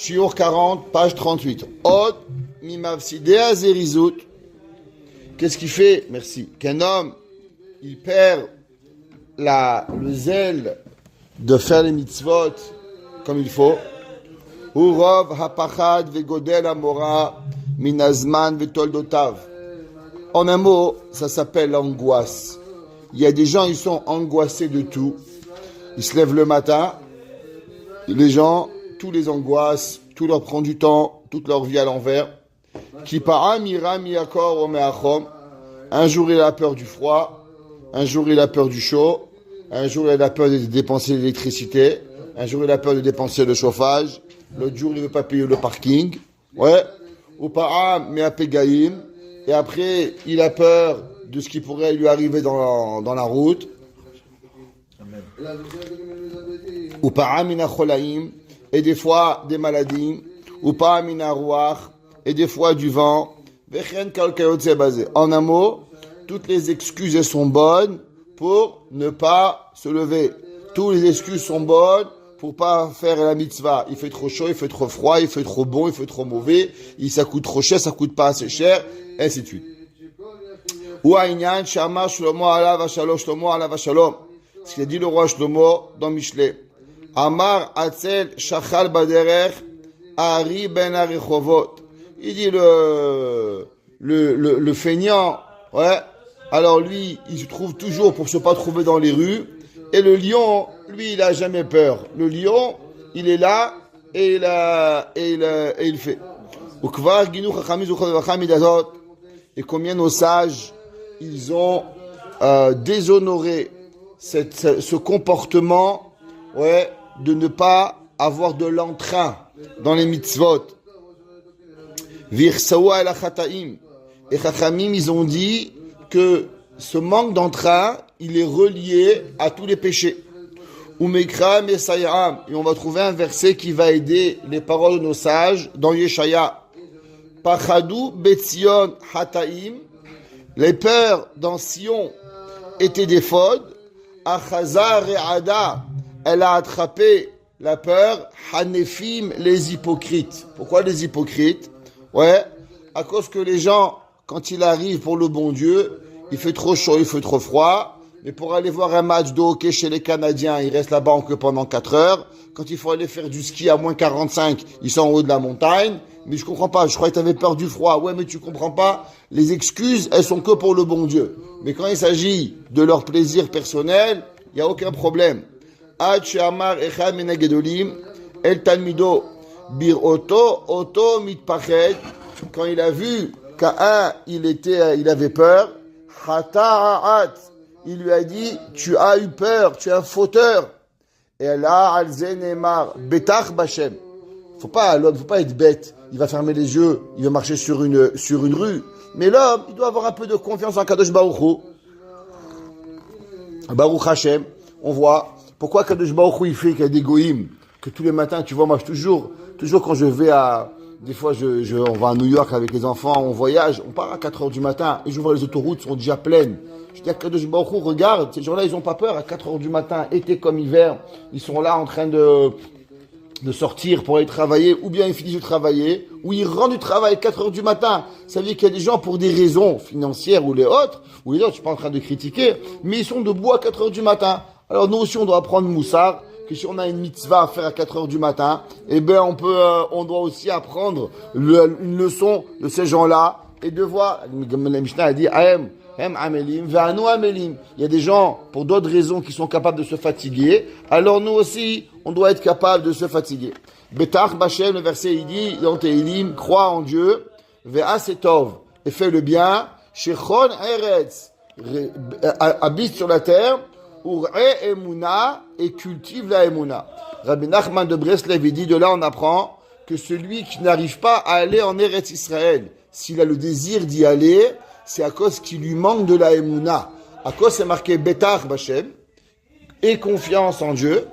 Shiur 40, page 38. Od mimavsidea zerizut. Qu'est-ce qui fait, merci, qu'un homme, il perd le zèle de faire les mitzvot comme il faut. Urov hapachad vegodel amora minazman vetoldotav. En un mot, ça s'appelle l'angoisse. Il y a des gens, ils sont angoissés de tout. Ils se lèvent le matin, les gens, tous les angoisses, tout leur prend du temps, toute leur vie à l'envers. Un jour il a peur du froid, un jour il a peur du chaud, un jour il a peur de dépenser l'électricité, un jour il a peur de dépenser le chauffage, l'autre jour il ne veut pas payer le parking, ouais, et après il a peur de ce qui pourrait lui arriver dans la route. Et des fois des maladies, et des fois du vent. En un mot, toutes les excuses elles sont bonnes pour ne pas se lever. Toutes les excuses sont bonnes pour pas faire la mitzvah. Il fait trop chaud, il fait trop froid, il fait trop bon, il fait trop mauvais, ça coûte trop cher, ça coûte pas assez cher, et ainsi de suite. Ou Aïnyan, Shama, Shlomo, Alav, Shalom. Ce qu'il a dit le roi Shlomo dans Mishlei. Amar Atzel Shachal Baderech Ari Ben Arichovot. Il dit le feignant, ouais. Alors lui, il se trouve toujours pour se pas trouver dans les rues. Et le lion, lui, il a jamais peur. Le lion, il est là et il fait. Et combien nos sages, ils ont déshonoré ce comportement, ouais, de ne pas avoir de l'entrain dans les mitzvot. Virsawa el achataim. Et Chachamim, ils ont dit que ce manque d'entrain, il est relié à tous les péchés. Umekra mesayam. Et on va trouver un verset qui va aider les paroles de nos sages dans Yeshaya. Pachadu betzion hataim. Les peurs dans Sion étaient des fautes. Achaza re'ada. Elle a attrapé la peur. Hanefim, les hypocrites. Pourquoi les hypocrites? Ouais, à cause que les gens, quand il arrive pour le bon Dieu, il fait trop chaud, il fait trop froid. Mais pour aller voir un match de hockey chez les Canadiens, ils restent là-bas que pendant 4 heures. Quand il faut aller faire du ski à moins 45, ils sont en haut de la montagne. Mais je comprends pas, je croyais que tu avais peur du froid. Ouais, mais tu comprends pas. Les excuses, elles sont que pour le bon Dieu. Mais quand il s'agit de leur plaisir personnel, il n'y a aucun problème. Ad she'amar echad min hagedolim el talmido bir oto mitpached. Quand il a vu qu'un, il avait peur, hata'at, il lui a dit, tu as eu peur, tu es un fauteur. Et là, alzenemar, betach bachem. L'homme, faut pas être bête. Il va fermer les yeux, il va marcher sur une rue. Mais l'homme, il doit avoir un peu de confiance en Kadosh Baruch Hu. Baruch Hashem, on voit pourquoi Kadosh Baruch Hu il fait qu'il y a des goïms, que tous les matins, tu vois, moi, toujours quand je vais des fois, on va à New York avec les enfants, on voyage, on part à 4 heures du matin, et je vois les autoroutes sont déjà pleines. Je dis à Kadosh Baruch Hu, regarde, ces gens-là, ils ont pas peur à 4 heures du matin, été comme hiver, ils sont là en train de sortir pour aller travailler, ou bien ils finissent de travailler, ou ils rentrent du travail à 4 heures du matin. Ça veut dire qu'il y a des gens, pour des raisons financières ou les autres, je suis pas en train de critiquer, mais ils sont debout à 4 heures du matin. Alors nous aussi, on doit apprendre Moussar, que si on a une mitzvah à faire à 4 heures du matin, eh ben on doit aussi apprendre une leçon de ces gens-là, et de voir, la Mishnah a dit, amelim, ve'anu amelim. Il y a des gens, pour d'autres raisons, qui sont capables de se fatiguer. Alors nous aussi, on doit être capable de se fatiguer. Betach Bachem, le verset, il dit, dans Tehilim, crois en Dieu, ve'asetov, et fais le bien, shechon eretz, habite sur la terre, ur'e emuna, et cultive la emuna. Rabbi Nachman de Breslev, il dit, de là on apprend que celui qui n'arrive pas à aller en Eretz Israël, s'il a le désir d'y aller, c'est à cause qu'il lui manque de la Emouna. À cause c'est marqué Betach Bachem, et confiance en Dieu.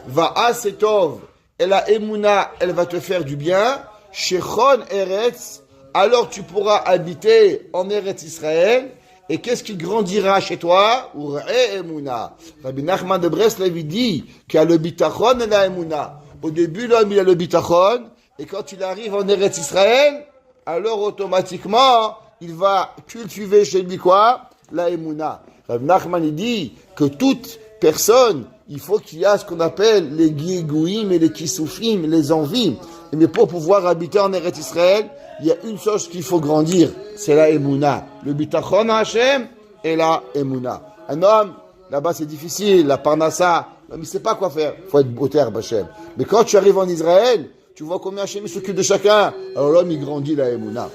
Va asetov, et la Emouna, elle va te faire du bien. Shechon Eretz, alors tu pourras habiter en Eretz Israël. Et qu'est-ce qui grandira chez toi? Ur'e Emouna. Rabbi Nachman de Breslev dit qu'il y a le bitachon et la Emouna. Au début, l'homme, il a le bitachon, Et quand il arrive en Eretz Israël, alors automatiquement, il va cultiver chez lui quoi? La Emouna. Rav Nachman, il dit que toute personne, il faut qu'il y ait ce qu'on appelle les guigouim et les kisoufim, les envies. Mais pour pouvoir habiter en Eretz Israël, il y a une chose qu'il faut grandir, c'est la Emouna. Le bitachon Hashem et la Emouna. Un homme, là-bas c'est difficile, la parnassa, l'homme il sait pas quoi faire, il faut être au terme Hashem. Mais quand tu arrives en Israël, tu vois combien Hashem s'occupe de chacun, alors l'homme il grandit la Emouna.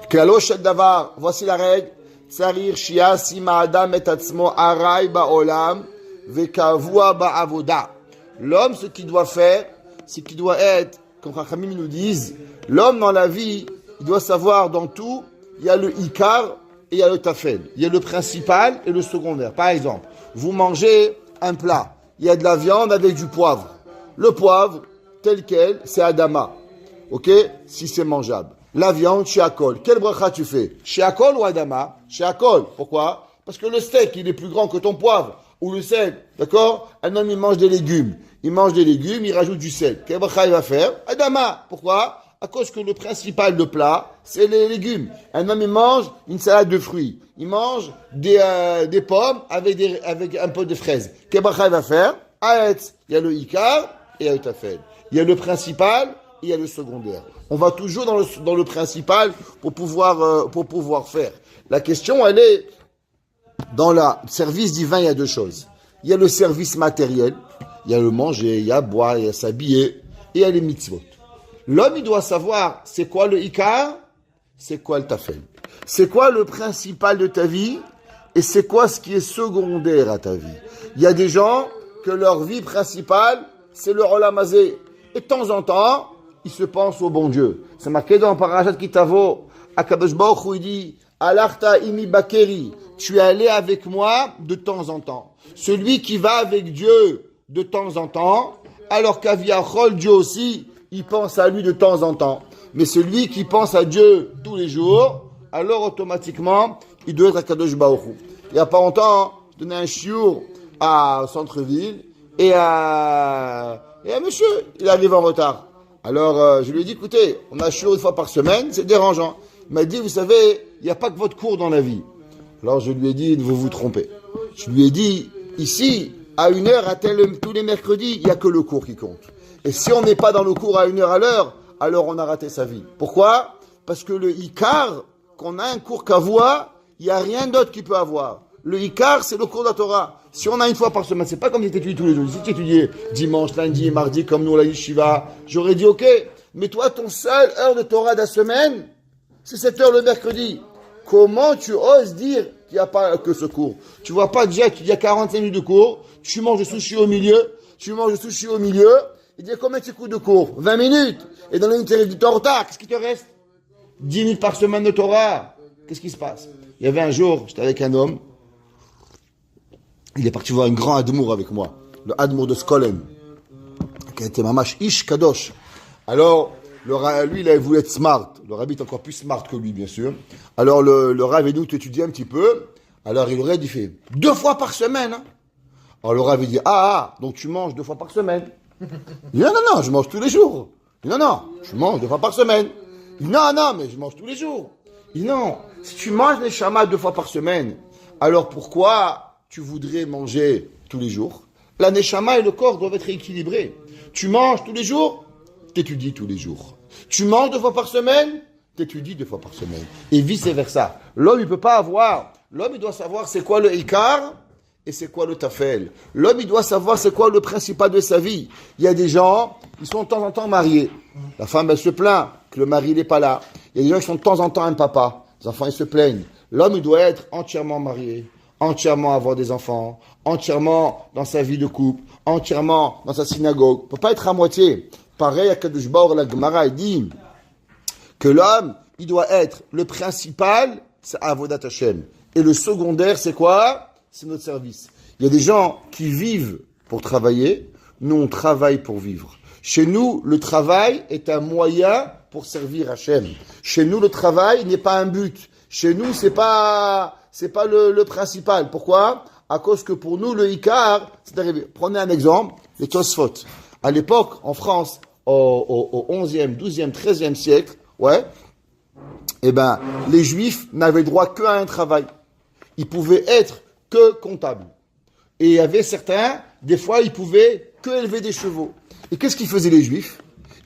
Klalo Shet Davar, voici la règle. Tsarir Shia Sima Adam et Atzmo Arai Ba'olam Vekavua Ba'avoda. L'homme, ce qu'il doit faire, c'est qu'il doit être, comme Chachamim nous disent, l'homme dans la vie, il doit savoir dans tout, il y a le Ikar et il y a le Tafel. Il y a le principal et le secondaire. Par exemple, vous mangez un plat, il y a de la viande avec du poivre. Le poivre, tel quel, c'est Adama. Ok? Si c'est mangeable. La viande, Shiakol. Quel bracha tu fais? Shiakol ou Adama? Shiakol. Pourquoi? Parce que le steak, il est plus grand que ton poivre. Ou le sel. D'accord? Un homme, il mange des légumes. Il mange des légumes, il rajoute du sel. Quel bracha il va faire? Adama. Pourquoi? À cause que le principal de plat, c'est les légumes. Un homme, il mange une salade de fruits. Il mange des pommes avec un peu de fraises. Quel bracha il va faire? Aetz. Il y a le Ikar et il y a le Tafel. Il y a le principal et il y a le secondaire. On va toujours dans le principal pour pouvoir faire. La question, elle est, dans le service divin, il y a deux choses. Il y a le service matériel, il y a le manger, il y a boire, il y a s'habiller, et il y a les mitzvot. L'homme, il doit savoir, c'est quoi le ikar, c'est quoi le tafel. C'est quoi le principal de ta vie, et c'est quoi ce qui est secondaire à ta vie. Il y a des gens que leur vie principale, c'est le olam hazé. Et de temps en temps, ils se pensent au bon Dieu. C'est marqué dans Parashat Kitavo, Akadosh Baruch Hu, il dit, Alarta imi bakeri, tu es allé avec moi de temps en temps. Celui qui va avec Dieu de temps en temps, alors qu'Aviachol, Dieu aussi, il pense à lui de temps en temps. Mais celui qui pense à Dieu tous les jours, alors automatiquement, il doit être Akadosh Baruch Hu. Il n'y a pas longtemps, je donnais un chiour à centre-ville, et un monsieur, il arrive en retard. Alors, je lui ai dit, écoutez, on a chiour une fois par semaine, c'est dérangeant. Il m'a dit, vous savez, il n'y a pas que votre cours dans la vie. Alors, je lui ai dit, vous vous trompez. Je lui ai dit, ici, à 1h, tous les mercredis, il n'y a que le cours qui compte. Et si on n'est pas dans le cours à 1h à l'heure, alors on a raté sa vie. Pourquoi? Parce que le Ikar, qu'on a un cours qu'à voir, il n'y a rien d'autre qu'il peut avoir. Le Ikar, c'est le cours de la Torah. Si on a une fois par semaine, c'est pas comme si tu étudies tous les jours. Si tu étudiais dimanche, lundi et mardi, comme nous, la yeshiva, j'aurais dit ok. Mais toi, ton seul heure de Torah de la semaine, c'est 7 heures le mercredi. Comment tu oses dire qu'il n'y a pas que ce cours? Tu vois pas déjà qu'il y a 45 minutes de cours, tu manges le sushi au milieu, et dis combien tu cours de cours? 20 minutes. Et dans une série du temps en retard, qu'est-ce qui te reste? 10 minutes par semaine de Torah. Qu'est-ce qui se passe? Il y avait un jour, j'étais avec un homme, il est parti voir un grand Admour avec moi, le Admour de Skolen, qui était Mamash Ish Kadosh. Alors, lui, il voulu être smart. Le rabbi est encore plus smart que lui, bien sûr. Alors, le Rav et nous, tu étudies un petit peu. Alors, il aurait dit, fait 2 fois par semaine. Hein. Alors, le Rav, il dit, donc tu manges 2 fois par semaine. Il dit, non, je mange tous les jours. Il dit, non, je mange 2 fois par semaine. Il dit, non, mais je mange tous les jours. Il dit, non, si tu manges les shamas 2 fois par semaine, alors pourquoi tu voudrais manger tous les jours? La neshama et le corps doivent être équilibrés. Tu manges tous les jours, t'étudies tous les jours. Tu manges 2 fois par semaine, t'étudies 2 fois par semaine. Et vice versa. L'homme, il peut pas avoir. L'homme, il doit savoir c'est quoi le ikar et c'est quoi le tafel. L'homme, il doit savoir c'est quoi le principal de sa vie. Il y a des gens, ils sont de temps en temps mariés. La femme, elle se plaint que le mari n'est pas là. Il y a des gens qui sont de temps en temps un papa. Les enfants, ils se plaignent. L'homme, il doit être entièrement marié, entièrement avoir des enfants, entièrement dans sa vie de couple, entièrement dans sa synagogue. Il ne peut pas être à moitié. Pareil, à Kadosh Baruch, la Gemara, il dit que l'homme, il doit être le principal, c'est Avodat Hashem. Et le secondaire, c'est quoi? C'est notre service. Il y a des gens qui vivent pour travailler, nous on travaille pour vivre. Chez nous, le travail est un moyen pour servir Hashem. Chez nous, le travail n'est pas un but. Chez nous, c'est pas le principal. Pourquoi? À cause que pour nous, le Ikar, c'est d'arriver. Prenez un exemple, les Tosfot. À l'époque, en France, au 11e, 12e, 13e siècle, ouais, eh ben, les Juifs n'avaient droit qu'à un travail. Ils pouvaient être que comptables. Et il y avait certains, des fois, ils pouvaient que élever des chevaux. Et qu'est-ce qu'ils faisaient les Juifs?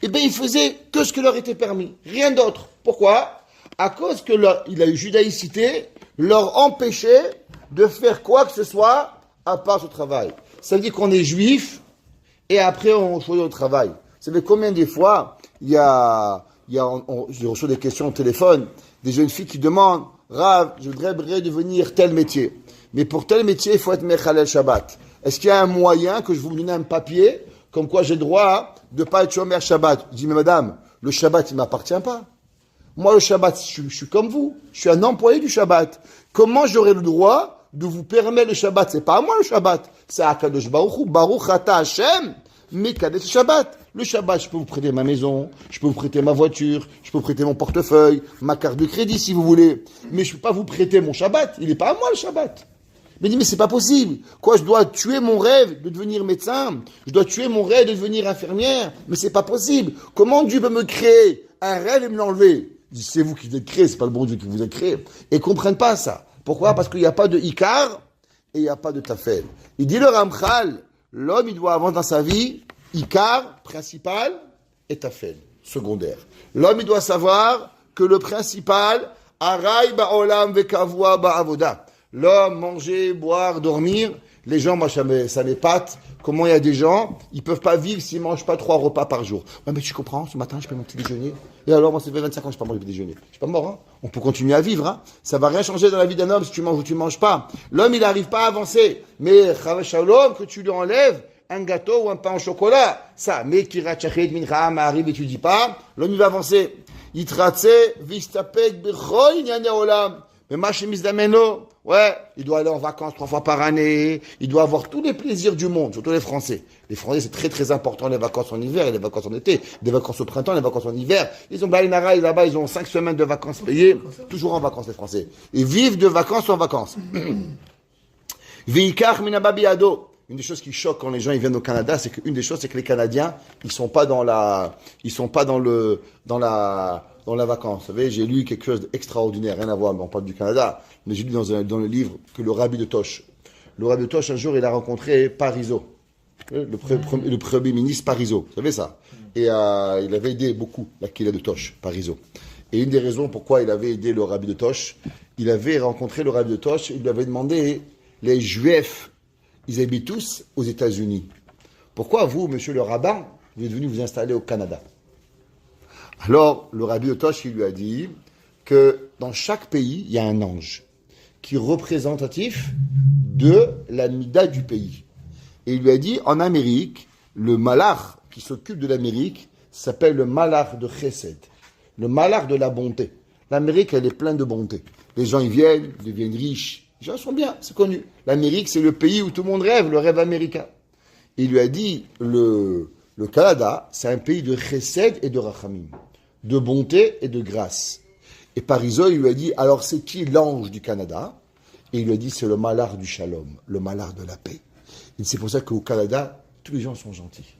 Eh bien, ils faisaient que ce qui leur était permis. Rien d'autre. Pourquoi? À cause que la judaïcité leur empêchait de faire quoi que ce soit à part ce travail. Ça veut dire qu'on est juif et après on choisit le travail. Vous savez combien des fois je reçois des questions au téléphone, des jeunes filles qui demandent Rav, je voudrais devenir tel métier. Mais pour tel métier, il faut être Mechalel Shabbat. Est-ce qu'il y a un moyen que je vous donne un papier comme quoi j'ai le droit de ne pas être Shomer Shabbat? Je dis, mais madame, le Shabbat, il ne m'appartient pas. Moi, le Shabbat, je suis comme vous. Je suis un employé du Shabbat. Comment j'aurai le droit de vous permettre le Shabbat? C'est pas à moi le Shabbat. C'est à Kadosh Baruch Hu. Baruch Ata Hashem, Mekadesh Shabbat. Le Shabbat, je peux vous prêter ma maison, je peux vous prêter ma voiture, je peux vous prêter mon portefeuille, ma carte de crédit si vous voulez. Mais je ne peux pas vous prêter mon Shabbat. Il n'est pas à moi le Shabbat. Mais dit, mais c'est pas possible. Quoi, je dois tuer mon rêve de devenir médecin. Je dois tuer mon rêve de devenir infirmière. Mais c'est pas possible. Comment Dieu peut me créer un rêve et me l'enlever? Il dit, c'est vous qui vous êtes créé, c'est pas le bon Dieu qui vous a créé. Et ils comprennent pas ça. Pourquoi? Parce qu'il n'y a pas de Ikar et il n'y a pas de Tafel. Il dit le Ramchal, l'homme, il doit avoir dans sa vie Ikar, principal, et Tafel, secondaire. L'homme, il doit savoir que le principal, Arai ba'olam vekavua ba'avoda. L'homme, manger, boire, dormir, les gens, moi, ça m'épate. Comment il y a des gens, ils peuvent pas vivre s'ils mangent pas 3 repas par jour. Ouais, mais tu comprends, ce matin, je fais mon petit déjeuner. Et alors, moi, ça fait 25 ans que je pas mangé le petit déjeuner. Je suis pas mort, hein. On peut continuer à vivre, hein. Ça va rien changer dans la vie d'un homme si tu manges ou tu manges pas. L'homme, il n'arrive pas à avancer. Mais, Shalom, que tu lui enlèves un gâteau ou un pain au chocolat, ça, mais Kirat Shachet Mincha arrive et tu dis pas, l'homme, il va avancer. Yitratse, Vistapek, Bechol, Inyane Olam. Mais Machemis Dameno, ouais, il doit aller en vacances 3 fois par année, il doit avoir tous les plaisirs du monde, surtout les Français. Les Français, c'est très très important, les vacances en hiver et les vacances en été, des vacances au printemps, les vacances en hiver. Ils ont Balinara, là-bas, ils ont 5 semaines de vacances payées, toujours en vacances les Français. Ils vivent de vacances en vacances. Veikar Minababiado. Une des choses qui choque quand les gens ils viennent au Canada, c'est qu'une des choses, c'est que les Canadiens, ils sont pas dans la vacance. Vous savez, j'ai lu quelque chose d'extraordinaire, rien à voir, mais on parle du Canada. Mais j'ai lu dans le livre que le rabbi de Tosh. Le rabbi de Tosh, un jour, il a rencontré Parizeau, le premier ministre Parizeau. Vous savez ça? Et il avait aidé beaucoup la Kila de Tosh, Parizeau. Et une des raisons pourquoi il avait aidé le rabbi de Tosh, il avait rencontré le rabbi de Tosh, il lui avait demandé, les Juifs, ils habitent tous aux États-Unis. Pourquoi vous, monsieur le rabbin, vous êtes venu vous installer au Canada? Alors, le rabbi de Tosh, il lui a dit que dans chaque pays, il y a un ange qui est représentatif de la mida du pays. Et il lui a dit, en Amérique, le malach qui s'occupe de l'Amérique s'appelle le malach de Chesed, le malach de la bonté. L'Amérique, elle est pleine de bonté. Les gens, ils viennent, ils deviennent riches. Les gens sont bien, c'est connu. L'Amérique, c'est le pays où tout le monde rêve, le rêve américain. Et il lui a dit, le Canada, c'est un pays de Chesed et de Rachamim, de bonté et de grâce. Et Parizeau, il lui a dit, alors c'est qui l'ange du Canada? Et il lui a dit, c'est le malach du shalom, le malach de la paix. Et c'est pour ça qu'au Canada, tous les gens sont gentils.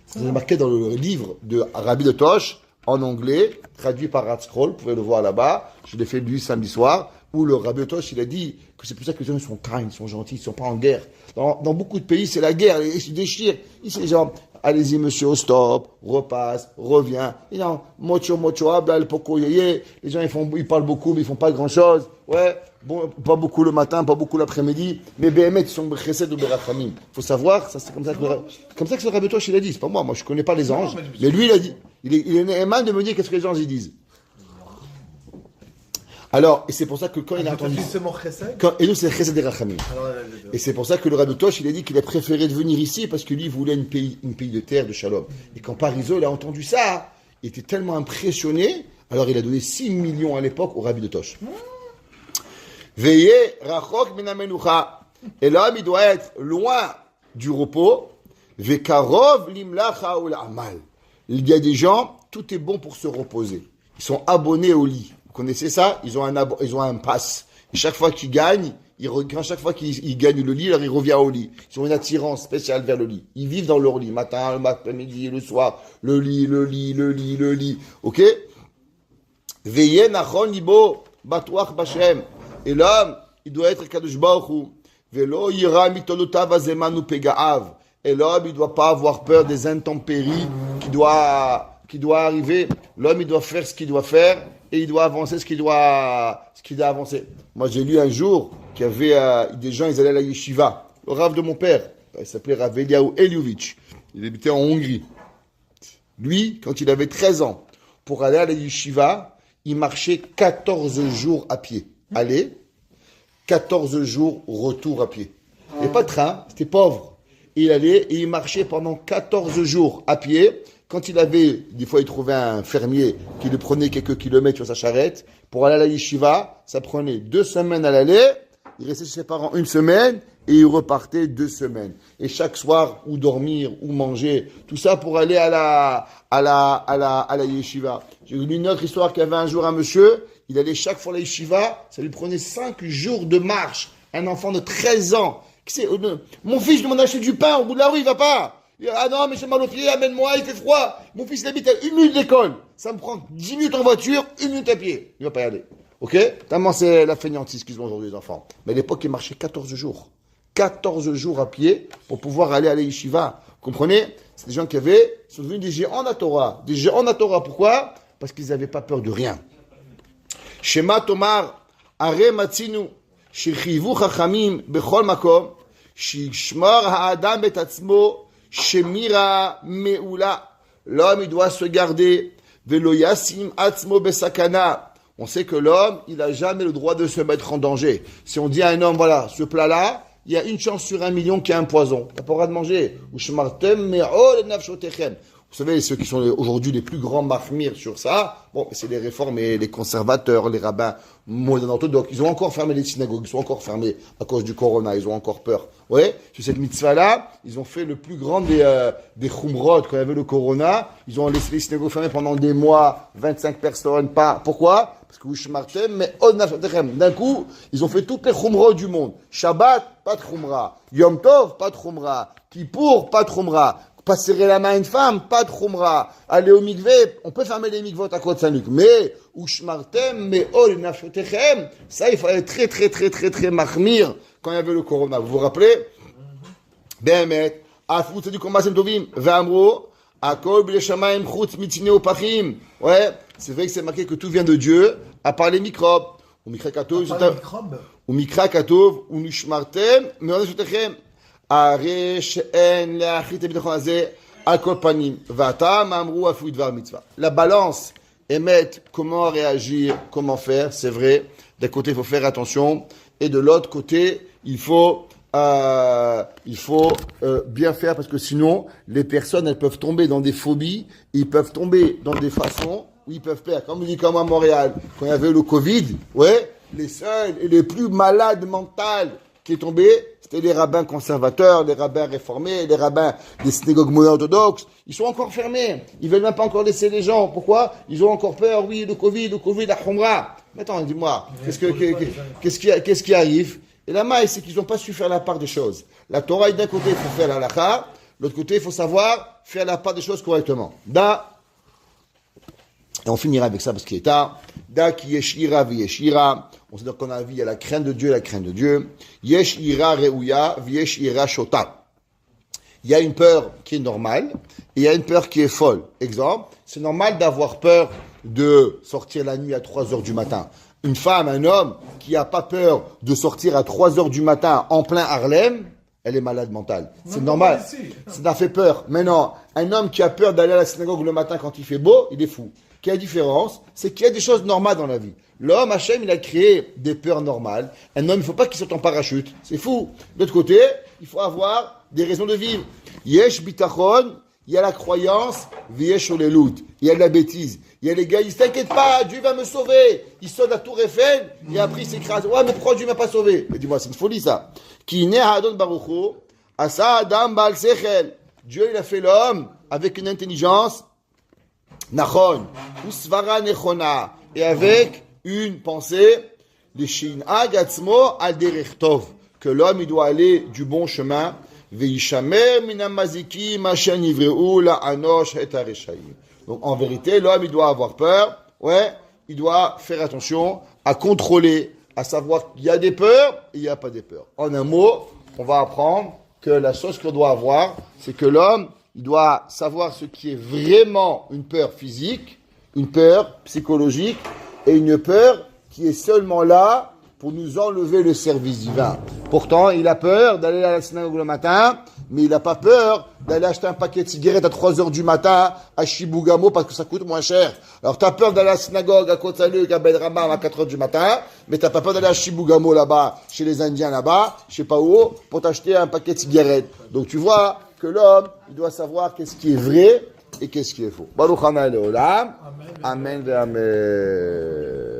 C'est marqué dans le livre de Rabbi de Tosh, en anglais, traduit par Ratscroll, vous pouvez le voir là-bas, je l'ai fait lui samedi soir, où le Rabbi de Tosh, il a dit que c'est pour ça que les gens sont kind, sont gentils, ils ne sont pas en guerre. Dans beaucoup de pays, c'est la guerre, ils se déchirent. Ici, les gens, allez-y monsieur, au stop, repasse, reviens. Et non, mocho, habla, el poco, yeye. Les gens, ils parlent beaucoup, mais ils font pas grand-chose. Ouais, bon, pas beaucoup le matin, pas beaucoup l'après-midi. Mais BMT, ils sont chesed ou berachamim. Faut savoir, ça, c'est comme ça que le Rabbi de Tosh, il a dit. C'est pas moi, je connais pas les anges. Mais lui, il a dit. Il est aimant de me dire qu'est-ce que les gens, ils disent. Alors, et c'est pour ça que quand il a entendu... Et nous, c'est Chesed et Rachamim. Et c'est pour ça que le Rabbi Tosh, il a dit qu'il a préféré de venir ici parce que lui, il voulait une pays de terre, de shalom. Et quand Parizeau, il a entendu ça, il était tellement impressionné, alors il a donné 6 millions à l'époque au Rabbi de Tosh. Veillez, Rachok minamenucha. Et l'homme, il doit être loin du repos. Vekarov limlacha ou l'amal. Il y a des gens, tout est bon pour se reposer. Ils sont abonnés au lit. Vous connaissez ça? Ils ont un pass. Et chaque fois qu'ils gagnent, Chaque fois qu'il gagne le lit, alors il revient au lit. Ils ont une attirance spéciale vers le lit. Ils vivent dans leur lit, matin, le matin, midi, le soir, le lit. Ok? Veillez nachon libo batuach bashem. Et l'homme, il doit être Kadosh Baruch Hu. Velo yira mitolotav azemanu pegaav. Et l'homme, il ne doit pas avoir peur des intempéries qui doit arriver. L'homme, il doit faire ce qu'il doit faire et il doit avancer ce qu'il doit avancer. Moi, j'ai lu un jour qu'il y avait des gens, ils allaient à la yeshiva. Le Rav de mon père, il s'appelait Rav Eliaou Eliovitch. Il habitait en Hongrie. Lui, quand il avait 13 ans, pour aller à la yeshiva, il marchait 14 jours à pied. Aller, 14 jours retour à pied. Il n'y avait pas de train, c'était pauvre. Il allait et il marchait pendant 14 jours à pied. Quand il avait, des fois il trouvait un fermier qui lui prenait quelques kilomètres sur sa charrette. Pour aller à la yeshiva, ça prenait 2 semaines à l'aller. Il restait chez ses parents 1 semaine et il repartait 2 semaines. Et chaque soir, ou dormir, ou manger, tout ça pour aller à la yeshiva. J'ai lu une autre histoire qu'il y avait un jour un monsieur, il allait chaque fois à la yeshiva, ça lui prenait 5 jours de marche. Un enfant de 13 ans. Mon fils demande d'acheter du pain au bout de la rue, il va pas. Ah non, mais j'ai mal aux pieds, amène-moi, il fait froid. Mon fils il habite à 1 minute d'école. Ça me prend 10 minutes en voiture, 1 minute à pied. Il va pas y aller. Ok? Tellement c'est la fainéantise qu'ils ont aujourd'hui les enfants. Mais à l'époque, ils marchaient 14 jours. 14 jours à pied pour pouvoir aller à la yeshiva. Vous comprenez? C'est des gens qui sont devenus des géants de la Torah. Des géants de la Torah. Pourquoi? Parce qu'ils n'avaient pas peur de rien. Shema Tomar, Are Matzinu. שחייבו חכמים בכל מקום, שישמור האדם את עצמו שמירה מעולה. L'homme, il doit se garder. ולא ישים עצמו בסכנה. On sait que l'homme, il n'a jamais le droit de se mettre en danger. Si on dit à un homme, voilà, ce plat-là, il y a une chance sur 1 million qu'il y a un poison. Tu n'as pas le droit de manger. Vous savez, ceux qui sont aujourd'hui les plus grands mahmir sur ça, bon, c'est les réformés, les conservateurs, les rabbins modernes orthodoxes. Ils ont encore fermé les synagogues, ils sont encore fermés à cause du corona, ils ont encore peur. Ouais, sur cette mitzvah-là, ils ont fait le plus grand des chumrot quand il y avait le corona. Ils ont laissé les synagogues fermées pendant des mois, 25 personnes, pas. Pourquoi? Parce que Ushmartem, mais d'un coup, ils ont fait toutes les chumrot du monde. Shabbat, pas de chumra. Yom Tov, pas de chumra. Kippour, pas de chumra. Pas serrer la main à une femme, pas de chumra. Aller au mikvé, on peut fermer les mikvot à côté de Saint-Luc. Mais, Ushmartem, mais ol nafshotechem, ça, il fallait très mahmir quand il y avait le corona. Vous vous rappelez? Behemet, afut tzadikom ma'asem tovim, ve'amro, akol b'lei shamayim chutz mitzine upachim. Ouais, c'est vrai que c'est marqué que tout vient de Dieu, à part les microbes. Ou mikra katov, ou mikra katov, ou nishmartem, mais nafshotechem. הרי שאין להחליט הביטחון הזה על כל פנים, והטעם אמרו אפילו דבר מצווה. La balance, émettre comment réagir, comment faire, c'est vrai. D'un côté, il faut faire attention, et de l'autre côté, il faut bien faire, parce que sinon, les personnes, elles peuvent tomber dans des phobies, ils peuvent tomber dans des façons où ils peuvent perdre. Comme on dit comme à Montréal, quand il y avait le Covid, ouais, les seuls et les plus malades mentales qui est tombé, c'était les rabbins conservateurs, les rabbins réformés, les rabbins des synagogues modernes orthodoxes. Ils sont encore fermés. Ils veulent même pas encore laisser les gens. Pourquoi? Ils ont encore peur. Oui, le Covid, la Khumra. Mais attends, dis-moi, qu'est-ce qui arrive? Et la maille, c'est qu'ils n'ont pas su faire la part des choses. La Torah, d'un côté, il faut faire la halakha. De l'autre côté, il faut savoir faire la part des choses correctement. Et on finira avec ça parce qu'il est tard. Da ki yesh ira v'yesh ira. On sait donc qu'on a vu, il y a la crainte de Dieu, la crainte de Dieu. Yesh ira re'uya v'yesh ira shota. Il y a une peur qui est normale et il y a une peur qui est folle. Exemple, c'est normal d'avoir peur de sortir la nuit à 3 heures du matin. Une femme, un homme qui n'a pas peur de sortir à 3 heures du matin en plein Harlem, elle est malade mentale. C'est normal. Ça fait peur. Maintenant, un homme qui a peur d'aller à la synagogue le matin quand il fait beau, il est fou. Quelle différence? C'est qu'il y a des choses normales dans la vie. L'homme, Hachem, il a créé des peurs normales. Un homme, il ne faut pas qu'il saute en parachute. C'est fou. De l'autre côté, il faut avoir des raisons de vivre. Yesh bitachon, il y a la croyance, v'yesh olelut. Il y a de la bêtise. Il y a les gars, ils ne s'inquiètent pas, Dieu va me sauver. Ils sautent à Tour Eiffel, et après ils s'écrasent. Ouais, mais pourquoi Dieu ne m'a pas sauvé? Mais dis-moi, c'est une folie ça. Ki ne hadon baruchu, asa adam bal sechel. Dieu, il a fait l'homme avec une intelligence. Nachon, usvara nechona, et avec une pensée les shin'ag atzmo al derech tov, que l'homme il doit aller du bon chemin, veishamer minam mazikim asher nivreu la'anosh et hareshaim. Donc en vérité, l'homme il doit avoir peur, il doit faire attention à contrôler, à savoir qu'il y a des peurs et il n'y a pas des peurs. En un mot, on va apprendre que la chose qu'on doit avoir, c'est que l'homme, il doit savoir ce qui est vraiment une peur physique, une peur psychologique et une peur qui est seulement là pour nous enlever le service divin. Pourtant, il a peur d'aller à la synagogue le matin, mais il n'a pas peur d'aller acheter un paquet de cigarettes à 3 heures du matin à Shibugamo parce que ça coûte moins cher. Alors, tu as peur d'aller à la synagogue à Côte-Salut, à Ben Ramam à 4 heures du matin, mais tu n'as pas peur d'aller à Shibugamo là-bas, chez les Indiens là-bas, je sais pas où, pour t'acheter un paquet de cigarettes. Donc, tu vois que l'homme, il doit savoir qu'est-ce qui est vrai et qu'est-ce qui est faux. Baruch Hana Leolam. Amen. Amen.